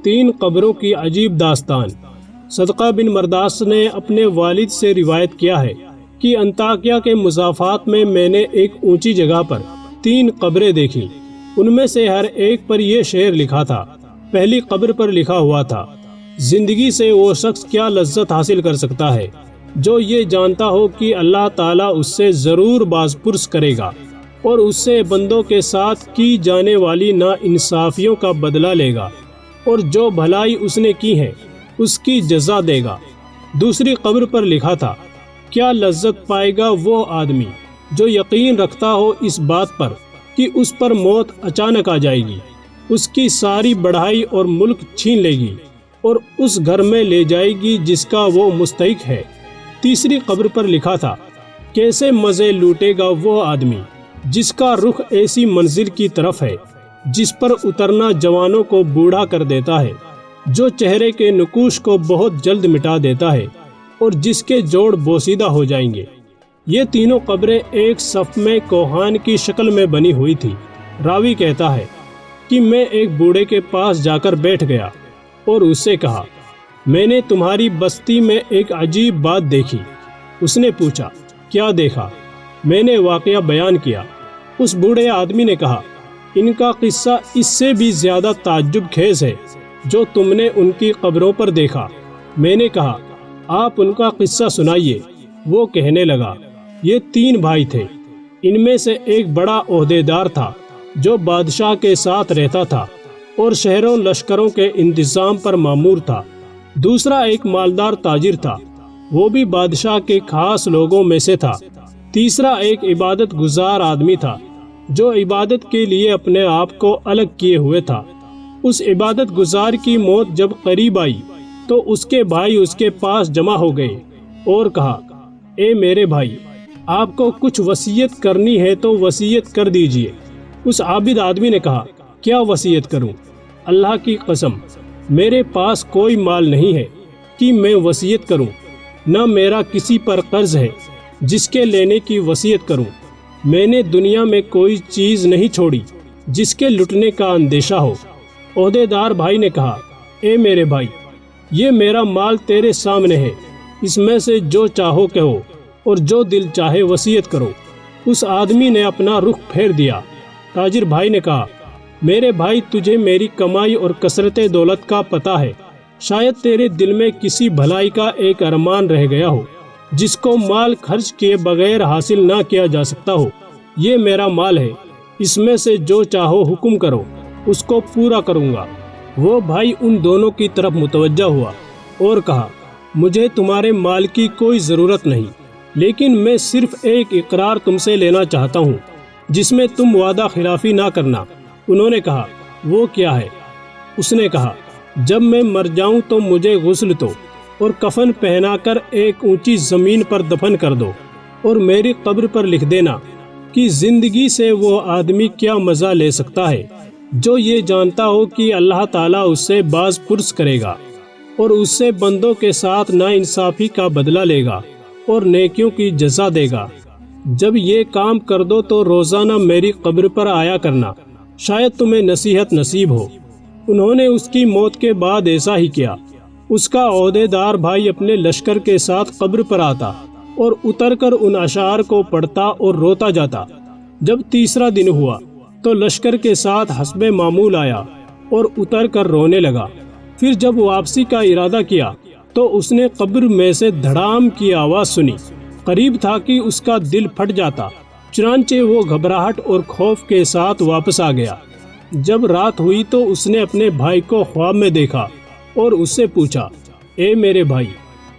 3 قبروں کی عجیب داستان۔ صدقہ بن مرداس نے اپنے والد سے روایت کیا ہے کہ انطاکیہ کے مضافات میں نے ایک اونچی جگہ پر 3 قبریں دیکھی۔ ان میں سے ہر ایک پر یہ شعر لکھا تھا۔ پہلی قبر پر لکھا ہوا تھا: زندگی سے وہ شخص کیا لذت حاصل کر سکتا ہے جو یہ جانتا ہو کہ اللہ تعالیٰ اس سے ضرور باز پرس کرے گا اور اس سے بندوں کے ساتھ کی جانے والی ناانصافیوں کا بدلہ لے گا اور جو بھلائی اس نے کی ہے اس کی جزا دے گا۔ دوسری قبر پر لکھا تھا: کیا لذت پائے گا وہ آدمی جو یقین رکھتا ہو اس بات پر کہ اس پر موت اچانک آ جائے گی، اس کی ساری بڑھائی اور ملک چھین لے گی اور اس گھر میں لے جائے گی جس کا وہ مستحق ہے۔ تیسری قبر پر لکھا تھا: کیسے مزے لوٹے گا وہ آدمی جس کا رخ ایسی منزل کی طرف ہے جس پر اترنا جوانوں کو بوڑھا کر دیتا ہے، جو چہرے کے نقوش کو بہت جلد مٹا دیتا ہے اور جس کے جوڑ بوسیدہ ہو جائیں گے۔ یہ تینوں قبریں ایک صف میں کوہان کی شکل میں بنی ہوئی تھی۔ راوی کہتا ہے کہ میں ایک بوڑھے کے پاس جا کر بیٹھ گیا اور اس سے کہا: میں نے تمہاری بستی میں ایک عجیب بات دیکھی۔ اس نے پوچھا: کیا دیکھا؟ میں نے واقعہ بیان کیا۔ اس بوڑھے آدمی نے کہا: ان کا قصہ اس سے بھی زیادہ تعجب خیز ہے جو تم نے ان کی قبروں پر دیکھا۔ میں نے کہا: آپ ان کا قصہ سنائیے۔ وہ کہنے لگا: یہ 3 بھائی تھے۔ ان میں سے ایک بڑا عہدیدار تھا جو بادشاہ کے ساتھ رہتا تھا اور شہروں لشکروں کے انتظام پر مامور تھا۔ دوسرا ایک مالدار تاجر تھا، وہ بھی بادشاہ کے خاص لوگوں میں سے تھا۔ تیسرا ایک عبادت گزار آدمی تھا جو عبادت کے لیے اپنے آپ کو الگ کیے ہوئے تھا۔ اس عبادت گزار کی موت جب قریب آئی تو اس کے بھائی اس کے پاس جمع ہو گئے اور کہا: اے میرے بھائی، آپ کو کچھ وصیت کرنی ہے تو وصیت کر دیجئے۔ اس عابد آدمی نے کہا: کیا وصیت کروں؟ اللہ کی قسم، میرے پاس کوئی مال نہیں ہے کہ میں وصیت کروں، نہ میرا کسی پر قرض ہے جس کے لینے کی وصیت کروں۔ میں نے دنیا میں کوئی چیز نہیں چھوڑی جس کے لٹنے کا اندیشہ ہو۔ عہدیدار بھائی نے کہا: اے میرے بھائی، یہ میرا مال تیرے سامنے ہے، اس میں سے جو چاہو کہو اور جو دل چاہے وصیت کرو۔ اس آدمی نے اپنا رخ پھیر دیا۔ تاجر بھائی نے کہا: میرے بھائی، تجھے میری کمائی اور کثرت دولت کا پتہ ہے، شاید تیرے دل میں کسی بھلائی کا ایک ارمان رہ گیا ہو جس کو مال خرچ کیے بغیر حاصل نہ کیا جا سکتا ہو۔ یہ میرا مال ہے، اس میں سے جو چاہو حکم کرو، اس کو پورا کروں گا۔ وہ بھائی ان دونوں کی طرف متوجہ ہوا اور کہا: مجھے تمہارے مال کی کوئی ضرورت نہیں، لیکن میں صرف ایک اقرار تم سے لینا چاہتا ہوں جس میں تم وعدہ خلافی نہ کرنا۔ انہوں نے کہا: وہ کیا ہے؟ اس نے کہا: جب میں مر جاؤں تو مجھے غسل دو اور کفن پہنا کر ایک اونچی زمین پر دفن کر دو اور میری قبر پر لکھ دینا کہ زندگی سے وہ آدمی کیا مزہ لے سکتا ہے جو یہ جانتا ہو کہ اللہ تعالیٰ اس سے باز پرس کرے گا اور اس سے بندوں کے ساتھ ناانصافی کا بدلہ لے گا اور نیکیوں کی جزا دے گا۔ جب یہ کام کر دو تو روزانہ میری قبر پر آیا کرنا، شاید تمہیں نصیحت نصیب ہو۔ انہوں نے اس کی موت کے بعد ایسا ہی کیا۔ اس کا عہدیدار بھائی اپنے لشکر کے ساتھ قبر پر آتا اور اتر کر ان اشعار کو پڑھتا اور روتا جاتا۔ جب تیسرا دن ہوا تو لشکر کے ساتھ حسب معمول آیا اور اتر کر رونے لگا۔ پھر جب واپسی کا ارادہ کیا تو اس نے قبر میں سے دھڑام کی آواز سنی۔ قریب تھا کہ اس کا دل پھٹ جاتا، چنانچہ وہ گھبراہٹ اور خوف کے ساتھ واپس آ گیا۔ جب رات ہوئی تو اس نے اپنے بھائی کو خواب میں دیکھا اور اس سے پوچھا: اے میرے بھائی،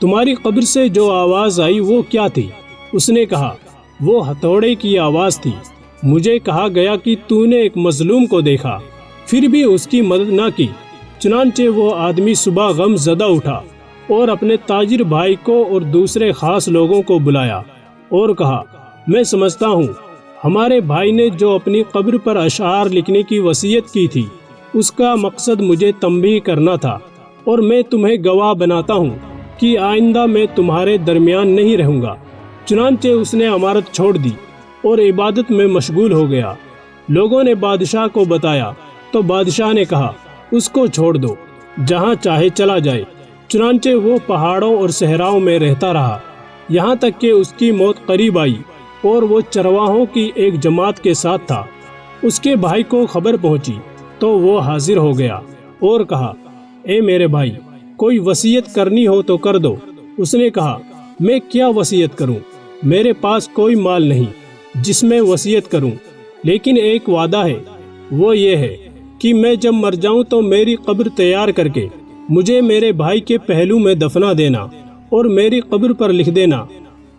تمہاری قبر سے جو آواز آئی وہ کیا تھی؟ اس نے کہا: وہ ہتھوڑے کی آواز تھی۔ مجھے کہا گیا کہ تو نے ایک مظلوم کو دیکھا، پھر بھی اس کی مدد نہ کی۔ چنانچہ وہ آدمی صبح غم زدہ اٹھا اور اپنے تاجر بھائی کو اور دوسرے خاص لوگوں کو بلایا اور کہا: میں سمجھتا ہوں ہمارے بھائی نے جو اپنی قبر پر اشعار لکھنے کی وصیت کی تھی اس کا مقصد مجھے تنبیہ کرنا تھا، اور میں تمہیں گواہ بناتا ہوں کہ آئندہ میں تمہارے درمیان نہیں رہوں گا۔ چنانچہ اس نے عمارت چھوڑ دی اور عبادت میں مشغول ہو گیا۔ لوگوں نے بادشاہ کو بتایا تو بادشاہ نے کہا: اس کو چھوڑ دو، جہاں چاہے چلا جائے۔ چنانچہ وہ پہاڑوں اور صحراؤں میں رہتا رہا، یہاں تک کہ اس کی موت قریب آئی اور وہ چرواہوں کی ایک جماعت کے ساتھ تھا۔ اس کے بھائی کو خبر پہنچی تو وہ حاضر ہو گیا اور کہا، اے میرے بھائی، کوئی وصیت کرنی ہو تو کر دو۔ اس نے کہا، میں کیا وصیت کروں؟ میرے پاس کوئی مال نہیں جس میں وصیت کروں، لیکن ایک وعدہ ہے، وہ یہ ہے کہ میں جب مر جاؤں تو میری قبر تیار کر کے مجھے میرے بھائی کے پہلو میں دفنا دینا اور میری قبر پر لکھ دینا،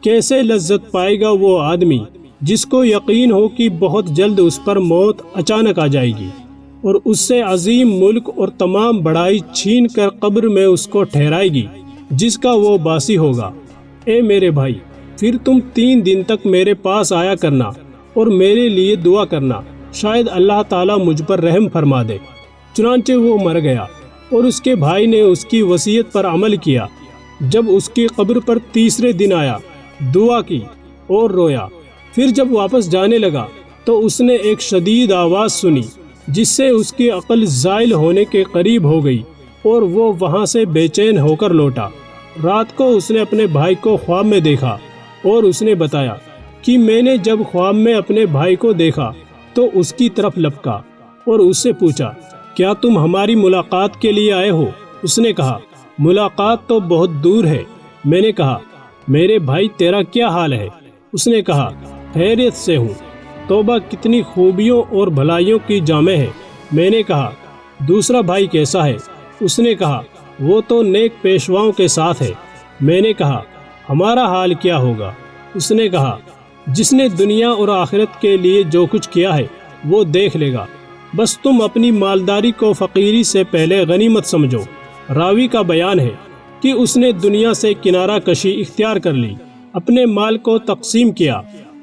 کیسے لذت پائے گا وہ آدمی جس کو یقین ہو کہ بہت جلد اس پر موت اچانک آ جائے گی اور اس سے عظیم ملک اور تمام بڑائی چھین کر قبر میں اس کو ٹھہرائے گی جس کا وہ باسی ہوگا۔ اے میرے بھائی، پھر تم 3 دن تک میرے پاس آیا کرنا اور میرے لیے دعا کرنا، شاید اللہ تعالیٰ مجھ پر رحم فرما دے۔ چنانچہ وہ مر گیا اور اس کے بھائی نے اس کی وصیت پر عمل کیا۔ جب اس کی قبر پر تیسرے دن آیا، دعا کی اور رویا۔ پھر جب واپس جانے لگا تو اس نے ایک شدید آواز سنی جس سے اس کی عقل زائل ہونے کے قریب ہو گئی اور وہ وہاں سے بے چین ہو کر لوٹا۔ رات کو اس نے اپنے بھائی کو خواب میں دیکھا اور اس نے بتایا کہ میں نے جب خواب میں اپنے بھائی کو دیکھا تو اس کی طرف لپکا اور اس سے پوچھا، کیا تم ہماری ملاقات کے لیے آئے ہو؟ اس نے کہا، ملاقات تو بہت دور ہے۔ میں نے کہا، میرے بھائی تیرا کیا حال ہے؟ اس نے کہا، خیریت سے ہوں۔ توبہ کتنی خوبیوں اور بھلائیوں کی جامع ہے۔ میں نے کہا، دوسرا بھائی کیسا ہے؟ اس نے کہا، وہ تو نیک پیشواؤں کے ساتھ ہے۔ میں نے کہا، ہمارا حال کیا ہوگا؟ اس نے کہا، جس نے دنیا اور آخرت کے لیے جو کچھ کیا ہے وہ دیکھ لے گا، بس تم اپنی مالداری کو فقیری سے پہلے غنیمت سمجھو۔ راوی کا بیان ہے کہ اس نے دنیا سے کنارہ کشی اختیار کر لی، اپنے مال کو تقسیم کیا،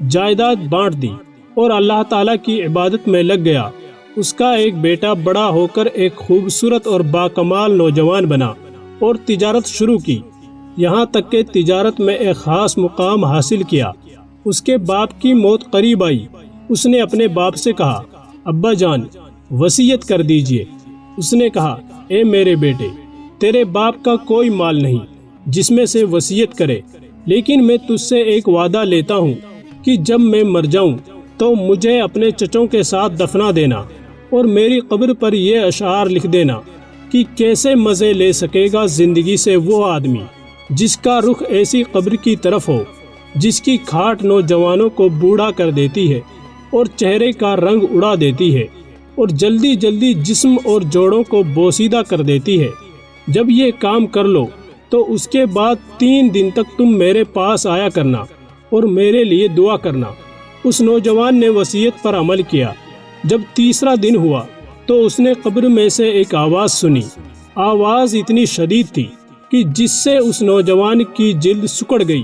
جائیداد بانٹ دی اور اللہ تعالیٰ کی عبادت میں لگ گیا۔ اس کا ایک بیٹا بڑا ہو کر ایک خوبصورت اور باکمال نوجوان بنا اور تجارت شروع کی، یہاں تک کہ تجارت میں ایک خاص مقام حاصل کیا۔ اس کے باپ کی موت قریب آئی۔ اس نے اپنے باپ سے کہا، ابا جان، وصیت کر دیجئے۔ اس نے کہا، اے میرے بیٹے، تیرے باپ کا کوئی مال نہیں جس میں سے وصیت کرے، لیکن میں تجھ سے ایک وعدہ لیتا ہوں کہ جب میں مر جاؤں تو مجھے اپنے چچوں کے ساتھ دفنا دینا اور میری قبر پر یہ اشعار لکھ دینا کہ کیسے مزے لے سکے گا زندگی سے وہ آدمی جس کا رخ ایسی قبر کی طرف ہو جس کی کھاٹ نوجوانوں کو بوڑھا کر دیتی ہے اور چہرے کا رنگ اڑا دیتی ہے اور جلدی جلدی جسم اور جوڑوں کو بوسیدہ کر دیتی ہے۔ جب یہ کام کر لو تو اس کے بعد 3 دن تک تم میرے پاس آیا کرنا اور میرے لیے دعا کرنا۔ اس نوجوان نے وصیت پر عمل کیا۔ جب تیسرا دن ہوا تو اس نے قبر میں سے ایک آواز سنی۔ آواز اتنی شدید تھی کہ جس سے اس نوجوان کی جلد سکڑ گئی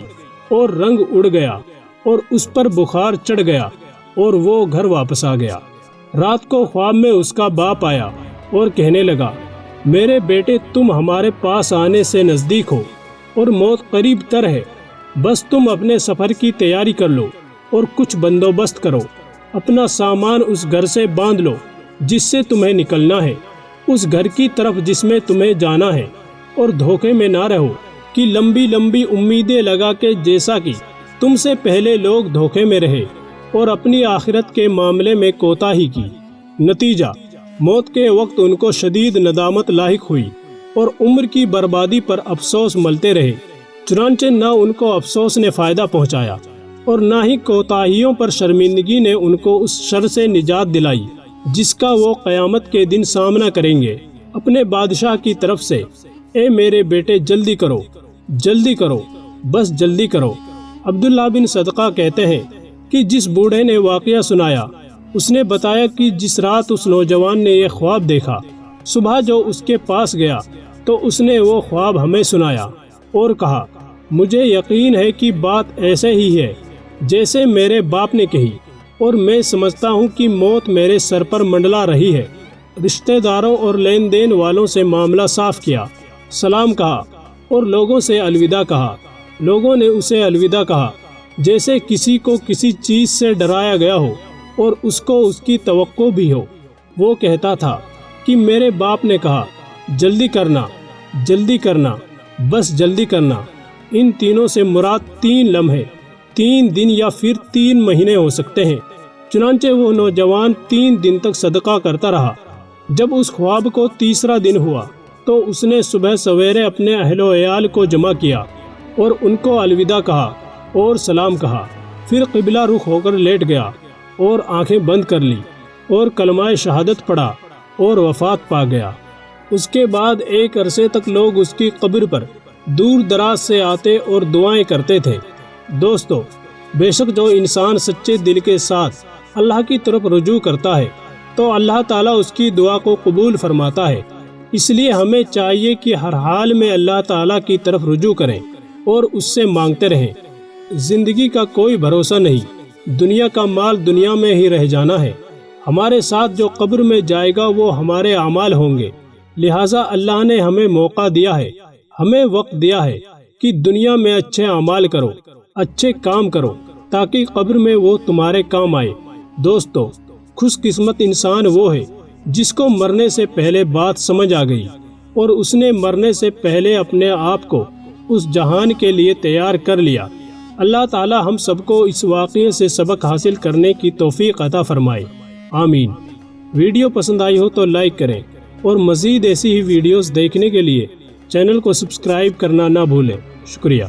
اور رنگ اڑ گیا اور اس پر بخار چڑھ گیا اور وہ گھر واپس آ گیا۔ رات کو خواب میں اس کا باپ آیا اور کہنے لگا، میرے بیٹے، تم ہمارے پاس آنے سے نزدیک ہو اور موت قریب تر ہے، بس تم اپنے سفر کی تیاری کر لو اور کچھ بندوبست کرو۔ اپنا سامان اس گھر سے باندھ لو جس سے تمہیں نکلنا ہے، اس گھر کی طرف جس میں تمہیں جانا ہے، اور دھوکے میں نہ رہو کہ لمبی لمبی امیدیں لگا کے جیسا کہ تم سے پہلے لوگ دھوکے میں رہے اور اپنی آخرت کے معاملے میں کوتاہی کی۔ نتیجہ، موت کے وقت ان کو شدید ندامت لاحق ہوئی اور عمر کی بربادی پر افسوس ملتے رہے۔ چنانچہ نہ ان کو افسوس نے فائدہ پہنچایا اور نہ ہی کوتاہیوں پر شرمندگی نے ان کو اس شر سے نجات دلائی جس کا وہ قیامت کے دن سامنا کریں گے۔ اپنے بادشاہ کی طرف سے، اے میرے بیٹے، جلدی کرو، جلدی کرو، بس جلدی کرو۔ عبداللہ بن صدقہ کہتے ہیں کہ جس بوڑھے نے واقعہ سنایا، اس نے بتایا کہ جس رات اس نوجوان نے یہ خواب دیکھا، صبح جو اس کے پاس گیا تو اس نے وہ خواب ہمیں سنایا اور کہا، مجھے یقین ہے کہ بات ایسے ہی ہے جیسے میرے باپ نے کہی، اور میں سمجھتا ہوں کہ موت میرے سر پر منڈلا رہی ہے۔ رشتہ داروں اور لین دین والوں سے معاملہ صاف کیا، سلام کہا اور لوگوں سے الوداع کہا۔ لوگوں نے اسے الوداع کہا جیسے کسی کو کسی چیز سے ڈرایا گیا ہو اور اس کو اس کی توقع بھی ہو۔ وہ کہتا تھا کہ میرے باپ نے کہا جلدی کرنا، جلدی کرنا، بس جلدی کرنا۔ ان تینوں سے مراد 3 لمحے، 3 دن یا پھر 3 مہینے ہو سکتے ہیں۔ چنانچہ وہ نوجوان 3 دن تک صدقہ کرتا رہا۔ جب اس خواب کو تیسرا دن ہوا تو اس نے صبح سویرے اپنے اہل و عیال کو جمع کیا اور ان کو الوداع کہا اور سلام کہا، پھر قبلہ رخ ہو کر لیٹ گیا اور آنکھیں بند کر لی اور کلمہ شہادت پڑھا اور وفات پا گیا۔ اس کے بعد ایک عرصے تک لوگ اس کی قبر پر دور دراز سے آتے اور دعائیں کرتے تھے۔ دوستو، بے شک جو انسان سچے دل کے ساتھ اللہ کی طرف رجوع کرتا ہے تو اللہ تعالیٰ اس کی دعا کو قبول فرماتا ہے۔ اس لیے ہمیں چاہیے کہ ہر حال میں اللہ تعالیٰ کی طرف رجوع کریں اور اس سے مانگتے رہیں۔ زندگی کا کوئی بھروسہ نہیں، دنیا کا مال دنیا میں ہی رہ جانا ہے۔ ہمارے ساتھ جو قبر میں جائے گا وہ ہمارے اعمال ہوں گے۔ لہٰذا اللہ نے ہمیں موقع دیا ہے، ہمیں وقت دیا ہے کہ دنیا میں اچھے اعمال کرو، اچھے کام کرو تاکہ قبر میں وہ تمہارے کام آئے۔ دوستو، خوش قسمت انسان وہ ہے جس کو مرنے سے پہلے بات سمجھ آ گئی اور اس نے مرنے سے پہلے اپنے آپ کو اس جہان کے لیے تیار کر لیا۔ اللہ تعالی ہم سب کو اس واقعے سے سبق حاصل کرنے کی توفیق عطا فرمائے، آمین۔ ویڈیو پسند آئی ہو تو لائک کریں اور مزید ایسی ہی ویڈیوز دیکھنے کے لیے چینل کو سبسکرائب کرنا نہ بھولیں۔ شکریہ۔